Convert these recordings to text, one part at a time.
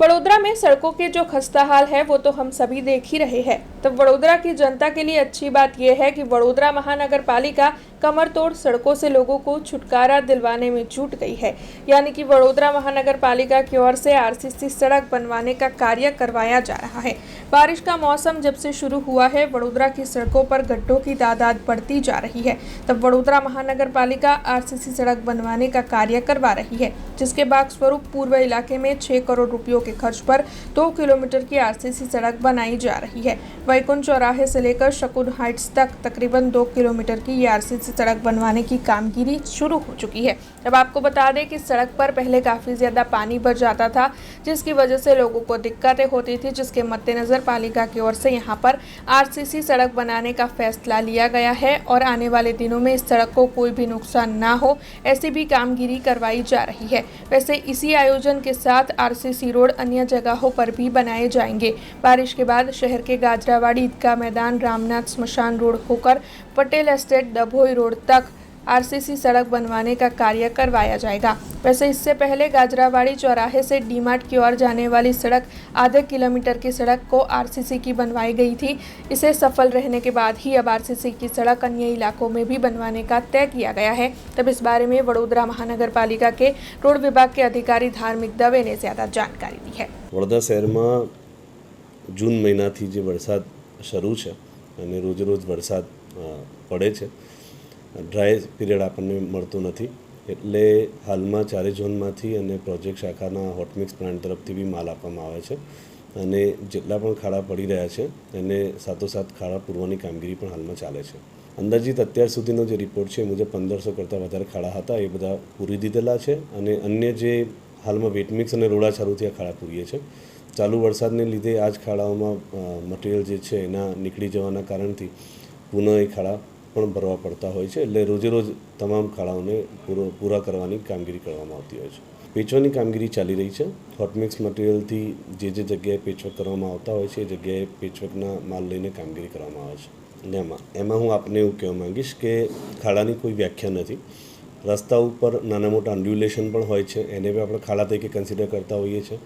वडोदरा में सड़कों के जो खस्ता हाल है वो तो हम सभी देख ही रहे हैं। तो वडोदरा की जनता के लिए अच्छी बात यह है कि वडोदरा महानगर पालिका कमर तोड़ सड़कों से लोगों को छुटकारा दिलवाने में जुट गई है। यानी कि वडोदरा महानगर पालिका की ओर से आरसीसी सड़क बनवाने का कार्य करवाया जा रहा है। बारिश का मौसम जब से शुरू हुआ है, वडोदरा की सड़कों पर गड्ढों की तादाद बढ़ती जा रही है। तब वडोदरा महानगर पालिका आरसीसी सड़क बनवाने का कार्य करवा रही है, जिसके भाग स्वरूप पूर्व इलाके में 6 करोड़ रुपयों के खर्च पर 2 किलोमीटर की आरसीसी सड़क बनाई जा रही है। वैकुंठ चौराहे से लेकर शकुन हाइट्स तक तकरीबन 2 किलोमीटर की ये आरसीसी सड़क बनवाने की कामगिरी शुरू हो चुकी है। अब आपको बता दें कि सड़क पर पहले काफ़ी ज़्यादा पानी भर जाता था, जिसकी वजह से लोगों को दिक्कतें होती थी, जिसके मद्देनज़र पालिका की ओर से यहाँ पर आरसीसी सड़क बनाने का फैसला लिया गया है और आने वाले दिनों में इस सड़क को कोई भी नुकसान ना हो, ऐसी भी कामगिरी करवाई जा रही है। वैसे इसी आयोजन के साथ आरसीसी रोड अन्य जगहों पर भी बनाए जाएंगे। बारिश के बाद शहर के गाजरावाड़ी ईदगाह मैदान, रामनाथ स्मशान रोड होकर पटेल एस्टेट, डभोई रोड तक आरसीसी सड़क बनवाने का कार्य करवाया जाएगा। वैसे इससे पहले गाजरावाड़ी चौराहे से डीमार्ट की ओर जाने वाली सड़क आधे किलोमीटर की सड़क को आरसीसी की बनवाई गई थी। इसे सफल रहने के बाद ही अब आरसीसी की सड़क अन्य इलाकों में भी बनवाने का तय किया गया है। तब इस बारे में वडोदरा महानगर पालिका के रोड विभाग के अधिकारी धार्मिक दवे ने ज्यादा जानकारी दी है। वडोदरा शहर में जून महीना थी जो वरसाद शुरू है और रोज रोज वरसाद पड़े है। ड्राय पीरियड आपने मळतो नथी, एटले हालमां चारे झोनमांथी अने प्रोजेक्ट शाखाना होटमिक्स प्लांट तरफथी बी माल आपवामां आवे छे अने जेटला पण खाड़ा पड़ी रह्या छे एने साथोसाथ खाड़ा पूरवानी कामगीरी पण हालमां चाले छे। अंदाजित अत्यार सुधीनो जे रिपोर्ट छे मुजब 1500 करતાં वधारे खाड़ा हता ए बधा पूरी दीधेला छे अने अन्य जे हालमां वेटमिक्स अने रोडाछारूथी आ खाड़ा पूरीए छे। चालू वरसादने लीधे आज खाड़ाओमां मटीरियल जे छे एना નીકળી જવાના કારણથી પુનઃ એ ખાડા પણ ભરવા પડતા હોય છે, એટલે રોજે રોજ તમામ ખાડાઓને પૂરા કરવાની કામગીરી કરવામાં આવતી હોય છે। પેચવાની કામગીરી ચાલી રહી છે। હોટમિક્સ મટીરિયલથી જે જગ્યાએ પેચવર્ક કરવામાં આવતા હોય છે એ જગ્યાએ પેચવર્કના માલ લઈને કામગીરી કરવામાં આવે છે। અને એમાં હું આપને એવું કહેવા માંગીશ કે ખાડાની કોઈ વ્યાખ્યા નથી। રસ્તા ઉપર નાના મોટા અન્ડ્યુલેશન પણ હોય છે, એને બી આપણે ખાડા તરીકે કન્સિડર કરતા હોઈએ છીએ।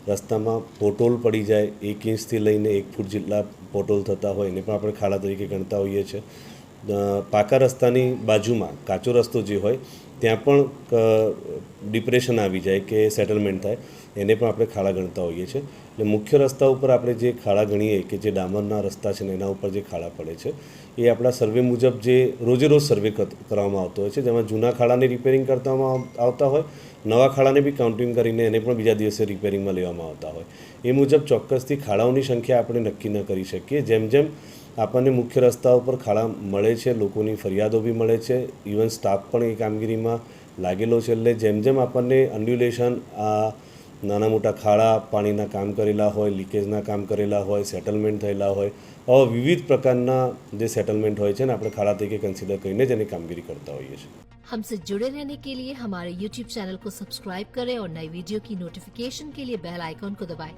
રસ્તામાં પોટોલ પડી જાય 1 ઇંચથી લઈને 1 ફૂટ જેટલા પોટોલ થતા હોય એને પણ આપણે ખાડા તરીકે ગણતા હોઈએ છીએ। પાકા રસ્તાની બાજુમાં કાચો રસ્તો જે હોય ત્યાં પણ ડિપ્રેશન આવી જાય કે સેટલમેન્ટ થાય એને પણ આપણે ખાડા ગણતા હોઈએ છીએ। એટલે મુખ્ય રસ્તા ઉપર આપણે જે ખાડા ગણીએ કે જે ડામરના રસ્તા છે ને એના ઉપર જે ખાડા પડે છે એ આપણા સર્વે મુજબ જે રોજે રોજ સર્વે કરવામાં આવતો હોય છે, જેમાં જૂના ખાડાને રિપેરિંગ કરવામાં આવતા હોય, નવા ખાડાને બી કાઉન્ટિંગ કરીને એને પણ બીજા દિવસે રિપેરિંગમાં લેવામાં આવતા હોય। એ મુજબ ચોક્કસથી ખાડાઓની સંખ્યા આપણે નક્કી ન કરી શકીએ। જેમ જેમ આપણને મુખ્ય રસ્તાઓ પર ખાડા મળે છે, લોકોની ફરિયાદો બી મળે છે, ઇવન સ્ટાફ પણ એ કામગીરીમાં લાગેલો છે। એટલે જેમ જેમ આપણને અન્ડ્યુલેશન, આ નાના મોટા ખાડા પાણીના કામ કરેલા હોય, લીકેજના કામ કરેલા હોય, સેટલમેન્ટ થયેલા હોય, આવા વિવિધ પ્રકારના જે સેટલમેન્ટ હોય છે ને આપણે ખાડા તરીકે કન્સિડર કરીને જ એની કામગીરી કરતા હોઈએ છીએ। हमसे जुड़े रहने के लिए हमारे YouTube चैनल को सब्सक्राइब करें और नई वीडियो की नोटिफिकेशन के लिए बेल आइकॉन को दबाएं।